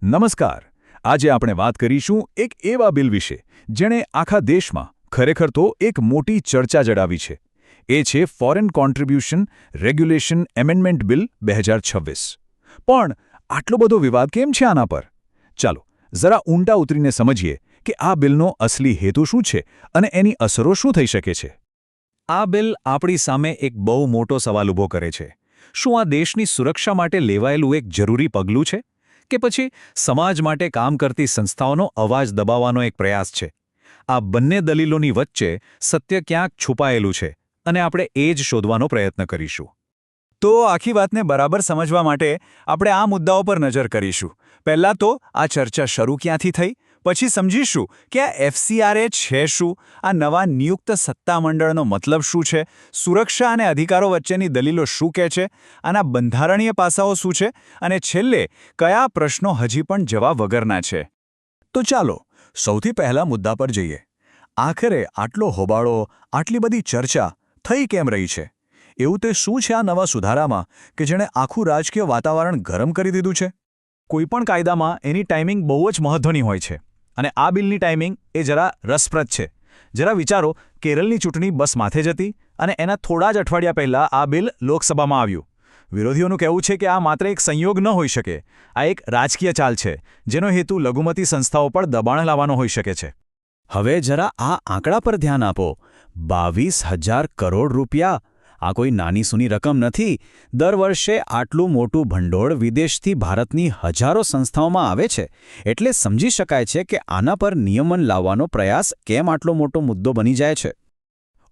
નમસ્કાર. આજે આપણે વાત કરીશું એક એવા બિલ વિશે જેણે આખા દેશમાં ખરેખર તો એક મોટી ચર્ચા જડાવી છે. એ છે foreign contribution regulation amendment bill 2026. પણ આટલો બધો વિવાદ કેમ છે આના પર? ચાલો જરા ઊંડા ઉતરીને સમજીએ કે આ બિલનો અસલી હેતુ શું છે અને એની અસરો શું થઈ શકે છે. આ બિલ આપણી સામે એક બહુ મોટો સવાલ ઊભો કરે છે. શું આ દેશની સુરક્ષા માટે લેવાયેલું એક જરૂરી પગલું છે? કે પછી સમાજ માટે કામ કરતી સંસ્થાઓનો અવાજ દબાવવાનો એક પ્રયાસ છે? આ બંને દલીલોની વચ્ચે સત્ય ક્યાંક છુપાયેલું છે અને આપણે એ જ શોધવાનો પ્રયત્ન કરીશું. તો આખી વાતને બરાબર સમજવા માટે આપણે આ મુદ્દાઓ પર નજર કરીશું. પહેલાં તો આ ચર્ચા શરૂ ક્યાંથી થઈ, પછી સમજીશું કે આ એફસીઆરએ છે શું, આ નવા નિયુક્ત સત્તામંડળનો મતલબ શું છે, સુરક્ષા અને અધિકારો વચ્ચેની દલીલો શું કહે છે, આના બંધારણીય પાસાઓ શું છે અને છેલ્લે કયા પ્રશ્નો હજી પણ જવાબ વગરના છે. તો ચાલો સૌથી પહેલા મુદ્દા પર જઈએ. આખરે આટલો હોબાળો, આટલી બધી ચર્ચા થઈ કેમ રહી છે? એવું તે શું છે આ નવા સુધારામાં કે જેણે આખું રાજકીય વાતાવરણ ગરમ કરી દીધું છે? કોઈપણ કાયદામાં એની ટાઈમિંગ બહુ જ મહત્વની હોય છે અને આ બિલની ટાઈમિંગ એ જરા રસપ્રદ છે. જરા વિચારો, કેરળની ચૂંટણી બસ માથે જતી અને એના થોડા જ અઠવાડિયા પહેલાં આ બિલ લોકસભામાં આવ્યું. વિરોધીઓનું કહેવું છે કે આ માત્ર એક સંયોગ ન હોઈ શકે, આ એક રાજકીય ચાલ છે જેનો હેતુ લઘુમતી સંસ્થાઓ પર દબાણ લાવવાનો હોઈ શકે છે. હવે જરા આ આંકડા પર ધ્યાન આપો. 22,000 કરોડ રૂપિયા! આ કોઈ નાની સૂની રકમ નથી. દર વર્ષે આટલું મોટું ભંડોળ વિદેશથી ભારતની હજારો સંસ્થાઓમાં આવે છે. એટલે સમજી શકાય છે કે આના પર નિયમન લાવવાનો પ્રયાસ કેમ આટલો મોટો મુદ્દો બની જાય છે.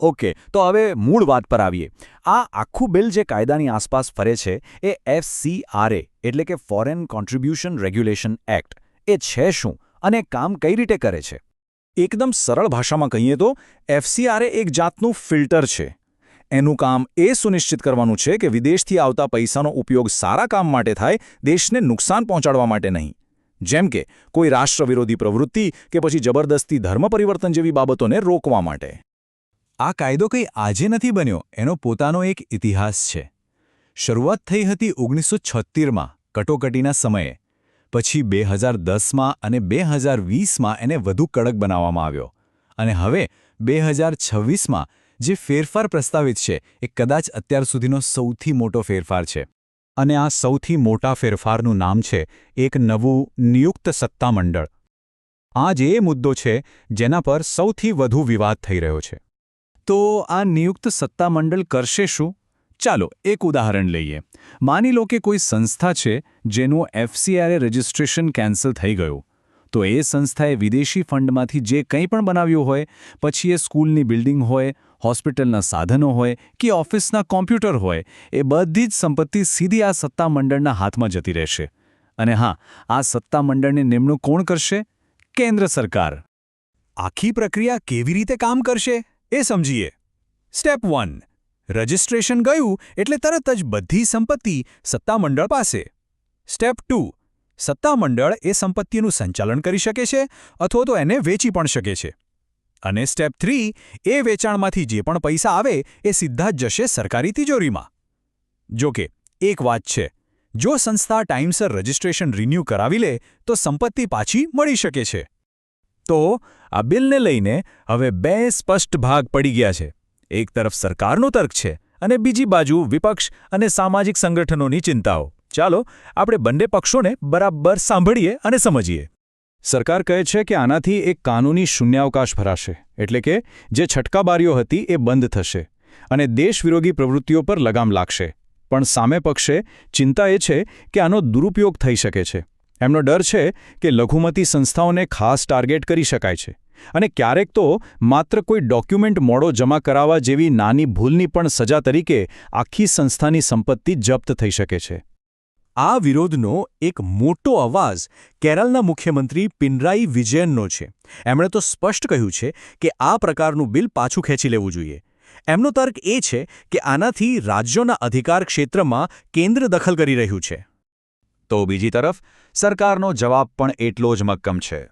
ઓકે, તો હવે મૂળ વાત પર આવીએ. આ આખું બિલ જે કાયદાની આસપાસ ફરે છે એ એફસીઆરએ એટલે કે ફોરેન કોન્ટ્રીબ્યુશન રેગ્યુલેશન એક્ટ એ છે શું અને કામ કઈ રીતે કરે છે? એકદમ સરળ ભાષામાં કહીએ તો એફસીઆરએ એક જાતનું ફિલ્ટર છે. એનું કામ એ સુનિશ્ચિત કરવાનું છે કે વિદેશથી આવતા પૈસાનો ઉપયોગ સારા કામ માટે થાય, દેશને નુકસાન પહોંચાડવા માટે નહીં. જેમ કે કોઈ રાષ્ટ્રવિરોધી પ્રવૃત્તિ કે પછી જબરદસ્તી ધર્મ પરિવર્તન જેવી બાબતોને રોકવા માટે. આ કાયદો કંઈ આજે નથી બન્યો, એનો પોતાનો એક ઇતિહાસ છે. શરૂઆત થઈ હતી 1976માં કટોકટીના સમયે. પછી 2010માં અને 2020માં એને વધુ કડક બનાવવામાં આવ્યો અને હવે 2026માં જે ફેરફાર પ્રસ્તાવિત છે એ કદાચ અત્યાર સુધીનો સૌથી મોટો ફેરફાર છે. અને આ સૌથી મોટા ફેરફારનું નામ છે એક નવું નિયુક્ત સત્તામંડળ. આ જ એ મુદ્દો છે જેના પર સૌથી વધુ વિવાદ થઈ રહ્યો છે. તો આ નિયુક્ત સત્તામંડળ કરશે શું? ચાલો એક ઉદાહરણ લઈએ. માની લો કે કોઈ સંસ્થા છે જેનું એફસીઆરએ રજિસ્ટ્રેશન કેન્સલ થઈ ગયું. તો એ સંસ્થાએ વિદેશી ફંડમાંથી જે કંઈ પણ બનાવ્યું હોય, પછી એ સ્કૂલની બિલ્ડિંગ હોય, હોસ્પિટલના સાધનો હોય કે ઓફિસના કોમ્પ્યુટર હોય, એ બધી જ સંપત્તિ સીધી આ સત્તામંડળના હાથમાં જતી રહેશે. અને હા, આ સત્તામંડળની નિમણૂક કોણ કરશે? કેન્દ્ર સરકાર. આખી પ્રક્રિયા કેવી રીતે કામ કરશે એ સમજીએ. સ્ટેપ 1. રજિસ્ટ્રેશન ગયું એટલે તરત જ બધી સંપત્તિ સત્તામંડળ પાસે. સ્ટેપ 2. સત્તામંડળ એ સંપત્તિનું સંચાલન કરી શકે છે અથવા તો એને વેચી પણ શકે છે. અને સ્ટેપ 3. એ વેચાણમાંથી જે પણ પૈસા આવે એ સીધા જ જશે સરકારી તિજોરીમાં. જોકે એક વાત છે, જો સંસ્થા ટાઈમસર રજિસ્ટ્રેશન રિન્યૂ કરાવી લે તો સંપત્તિ પાછી મળી શકે છે. તો આ બિલને લઈને હવે બે સ્પષ્ટ ભાગ પડી ગયા છે. એક તરફ સરકારનો તર્ક છે અને બીજી બાજુ વિપક્ષ અને સામાજિક સંગઠનોની ચિંતાઓ. ચાલો આપણે બંને પક્ષોને બરાબર સાંભળીએ અને સમજીએ. સરકાર કહે છે કે આનાથી એક કાનૂની શૂન્યાવકાશ ભરાશે, એટલે કે જે છટકાબારીઓ હતી એ બંધ થશે અને દેશવિરોધી પ્રવૃત્તિઓ પર લગામ લાગશે. પણ સામે પક્ષે ચિંતા એ છે કે આનો દુરુપયોગ થઈ શકે છે. એમનો ડર છે કે લઘુમતી સંસ્થાઓને ખાસ ટાર્ગેટ કરી શકાય છે અને ક્યારેક તો માત્ર કોઈ ડોક્યુમેન્ટ મોડો જમા કરાવવા જેવી નાની ભૂલની પણ સજા તરીકે આખી સંસ્થાની સંપત્તિ જપ્ત થઈ શકે છે. આ વિરોધનો એક મોટો અવાજ કેરળના મુખ્યમંત્રી પિનરાઈ વિજયનનો છે. એમણે તો સ્પષ્ટ કહ્યું છે કે આ પ્રકારનું બિલ પાછું ખેંચી લેવું જોઈએ. એમનો તર્ક એ છે કે આનાથી રાજ્યોના અધિકાર ક્ષેત્રમાં કેન્દ્ર દખલ કરી રહ્યું છે. તો બીજી તરફ સરકારનો જવાબ પણ એટલો જ મક્કમ છે.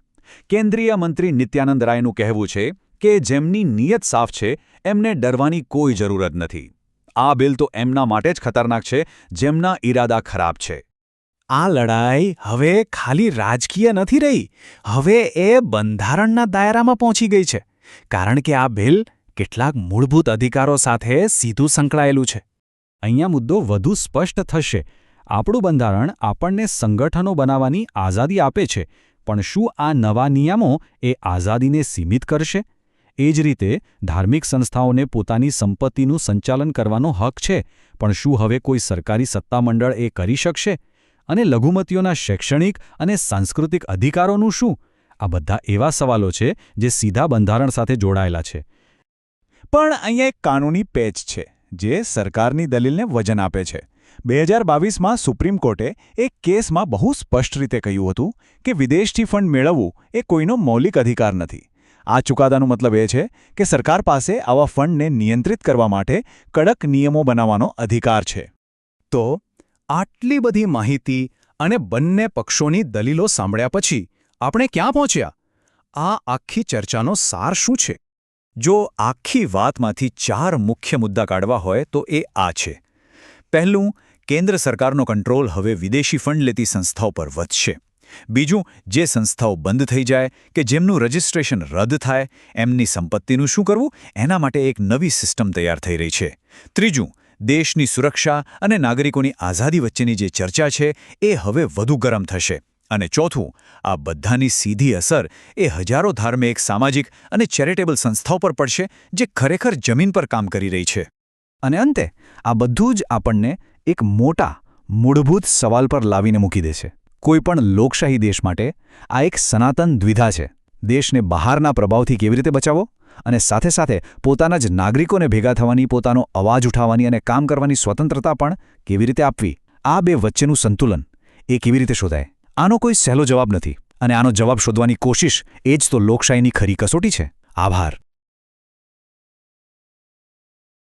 કેન્દ્રીય મંત્રી નિત્યાનંદ રાયનું કહેવું છે કે જેમની નિયત સાફ છે એમને ડરવાની કોઈ જરૂર જ નથી. આ બિલ તો એમના માટે જ ખતરનાક છે જેમના ઈરાદા ખરાબ છે. આ લડાઈ હવે ખાલી રાજકીય નથી રહી, હવે એ બંધારણના દાયરામાં પહોંચી ગઈ છે, કારણ કે આ બિલ કેટલાક મૂળભૂત અધિકારો સાથે સીધું સંકળાયેલું છે. અહીંયા મુદ્દો વધુ સ્પષ્ટ થશે. આપણું બંધારણ આપણને સંગઠનો બનાવવાની આઝાદી આપે છે, પણ શું આ નવા નિયમો એ આઝાદીને સીમિત કરશે? એ જ રીતે ધાર્મિક સંસ્થાઓને પોતાની સંપત્તિનું સંચાલન કરવાનો હક છે, પણ શું હવે કોઈ સરકારી સત્તામંડળ એ કરી શકશે? અને લઘુમતીઓના શૈક્ષણિક અને સાંસ્કૃતિક અધિકારોનું શું? આ બધા એવા સવાલો છે જે સીધા બંધારણ સાથે જોડાયેલા છે. પણ અહીંયા એક કાનૂની પેચ છે જે સરકારની દલીલને વજન આપે છે. 2022માં સુપ્રીમ કોર્ટે એક કેસમાં બહુ સ્પષ્ટ રીતે કહ્યું હતું કે વિદેશથી ફંડ મેળવવું એ કોઈનો મૌલિક અધિકાર નથી. આ ચુકાદાનો મતલબ એ છે કે સરકાર પાસે આવા ફંડને નિયંત્રિત કરવા માટે કડક નિયમો બનાવવાનો અધિકાર છે. તો આટલી બધી માહિતી અને બંને પક્ષોની દલીલો સાંભળ્યા પછી આપણે ક્યાં પહોંચ્યા? આ આખી ચર્ચાનો સાર શું છે? જો આખી વાતમાંથી 4 મુખ્ય મુદ્દા કાઢવા હોય તો એ આ છે. પહેલું, કેન્દ્ર સરકારનો કંટ્રોલ હવે વિદેશી ફંડ લેતી સંસ્થાઓ પર વધશે. બીજું, જે સંસ્થાઓ બંધ થઈ જાય કે જેમનું રજિસ્ટ્રેશન રદ થાય, એમની સંપત્તિનું શું કરવું, એના માટે એક નવી સિસ્ટમ તૈયાર થઈ રહી છે. ત્રીજું, દેશની સુરક્ષા અને નાગરિકોની આઝાદી વચ્ચેની જે ચર્ચા છે એ હવે વધુ ગરમ થશે. અને ચોથું, આ બધાની સીધી અસર એ હજારો ધાર્મિક, સામાજિક અને ચેરિટેબલ સંસ્થાઓ પર પડશે જે ખરેખર જમીન પર કામ કરી રહી છે. અને અંતે આ બધું જ આપણને એક મોટા, મૂળભૂત સવાલ પર લાવીને મૂકી દે છે. કોઈપણ લોકશાહી દેશ માટે આ એક સનાતન દ્વિધા છે. દેશને બહારના પ્રભાવથી કેવી રીતે બચાવવો અને સાથે સાથે પોતાના જ નાગરિકોને ભેગા થવાની, પોતાનો અવાજ ઉઠાવવાની અને કામ કરવાની સ્વતંત્રતા પણ કેવી રીતે આપવી. આ બે વચ્ચેનું સંતુલન એ કેવી રીતે શોધાય? આનો કોઈ સહેલો જવાબ નથી, અને આનો જવાબ શોધવાની કોશિશ એ જ તો લોકશાહીની ખરી કસોટી છે. આભાર.